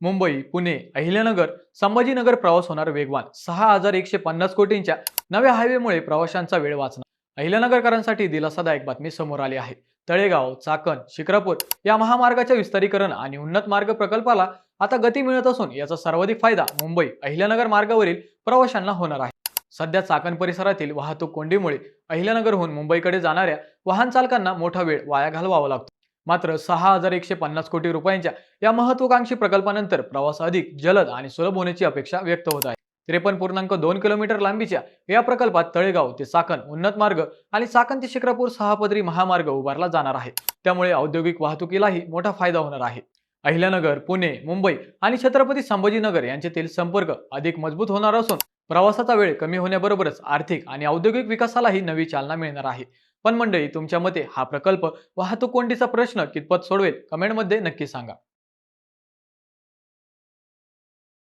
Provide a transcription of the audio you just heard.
मुंबई, पुणे, अहिल्यानगर, संभाजीनगर प्रवास होणार वेगवान 6,150 कोटींच्या नव्या हायवेमुळे प्रवाशांचा वेळ वाचणार. अहिल्यानगरकरांसाठी दिलासादायक बातमी समोर आली आहे. तळेगाव, चाकण, शिक्रापूर या महामार्गाच्या विस्तारीकरण आणि उन्नत मार्ग प्रकल्पाला आता गती मिळत असून याचा सर्वाधिक फायदा मुंबई अहिल्यानगर मार्गावरील प्रवाशांना होणार आहे. सध्या चाकण परिसरातील वाहतूक कोंडीमुळे अहिल्यानगरहून मुंबईकडे जाणाऱ्या वाहन चालकांना मोठा वेळ वाया घालवावा लागतो. मात्र 6,150 कोटी रुपयांच्या या महत्वाकांक्षी प्रकल्पानंतर प्रवास अधिक जलद आणि सुलभ होण्याची अपेक्षा व्यक्त होत आहे. 53.2 किलोमीटर लांबीच्या या प्रकल्पात तळेगाव ते चाकण उन्नत मार्ग आणि चाकण ते शिक्रापूर सहापदरी महामार्ग उभारला जाणार आहे. त्यामुळे औद्योगिक वाहतुकीलाही मोठा फायदा होणार आहे. अहिल्यानगर, पुणे, मुंबई आणि छत्रपती संभाजीनगर यांच्यातील संपर्क अधिक मजबूत होणार असून प्रवासाचा वेळ कमी होण्याबरोबरच आर्थिक आणि औद्योगिक विकासालाही नवी चालना मिळणार आहे. पण मंडळी, तुमच्या मते हा प्रकल्प वाहतूक कोंडीचा प्रश्न कितपत सोडवेल? कमेंटमध्ये नक्की सांगा.